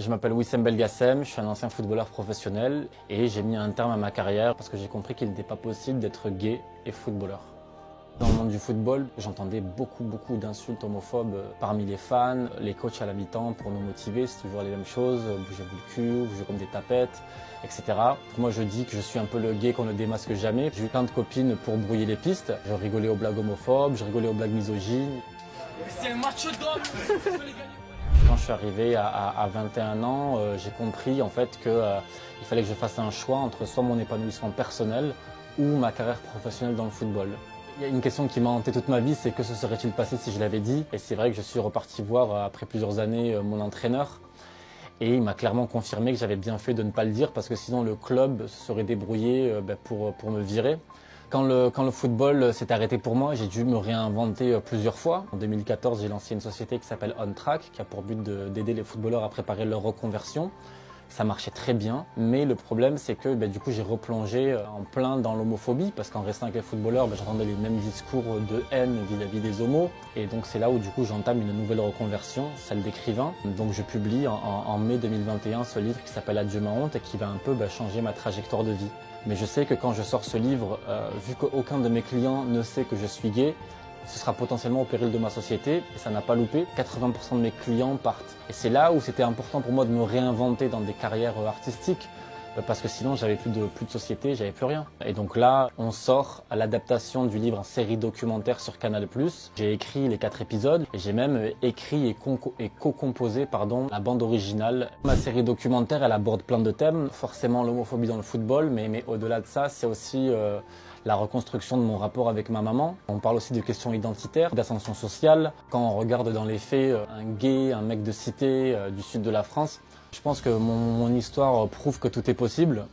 Je m'appelle Wissem Belgassem, je suis un ancien footballeur professionnel et j'ai mis un terme à ma carrière parce que j'ai compris qu'il n'était pas possible d'être gay et footballeur. Dans le monde du football, j'entendais beaucoup d'insultes homophobes parmi les fans, les coachs à la mi-temps pour nous motiver, c'est toujours les mêmes choses, bougez-vous le cul, bougez comme des tapettes, etc. Moi je dis que je suis un peu le gay qu'on ne démasque jamais. J'ai eu plein de copines pour brouiller les pistes, je rigolais aux blagues homophobes, je rigolais aux blagues misogynes. C'est un match d'homme. Quand je suis arrivé à 21 ans, j'ai compris en fait qu'il fallait que je fasse un choix entre soit mon épanouissement personnel ou ma carrière professionnelle dans le football. Il y a une question qui m'a hanté toute ma vie, c'est que se serait-il passé si je l'avais dit? Et c'est vrai que je suis reparti voir après plusieurs années mon entraîneur et il m'a clairement confirmé que j'avais bien fait de ne pas le dire parce que sinon le club se serait débrouillé pour me virer. Quand le football s'est arrêté pour moi, j'ai dû me réinventer plusieurs fois. En 2014, j'ai lancé une société qui s'appelle On Track, qui a pour but d'aider les footballeurs à préparer leur reconversion. Ça marchait très bien, mais le problème c'est que du coup j'ai replongé en plein dans l'homophobie parce qu'en restant avec les footballeurs, j'entendais les mêmes discours de haine vis-à-vis des homos et donc c'est là où du coup j'entame une nouvelle reconversion, celle d'écrivain. Donc je publie en mai 2021 ce livre qui s'appelle Adieu ma honte et qui va un peu changer ma trajectoire de vie. Mais je sais que quand je sors ce livre, vu qu'aucun de mes clients ne sait que je suis gay, ce sera potentiellement au péril de ma société, et ça n'a pas loupé. 80% de mes clients partent. Et c'est là où c'était important pour moi de me réinventer dans des carrières artistiques, parce que sinon j'avais plus de société, j'avais plus rien. Et donc là, on sort à l'adaptation du livre en série documentaire sur Canal+. J'ai écrit les 4 épisodes, et j'ai même écrit et co-composé la bande originale. Ma série documentaire, elle aborde plein de thèmes, forcément l'homophobie dans le football, mais au-delà de ça, c'est aussi la reconstruction de mon rapport avec ma maman. On parle aussi de questions identitaires, d'ascension sociale. Quand on regarde dans les faits un gay, un mec de cité du sud de la France, je pense que mon histoire prouve que tout est possible.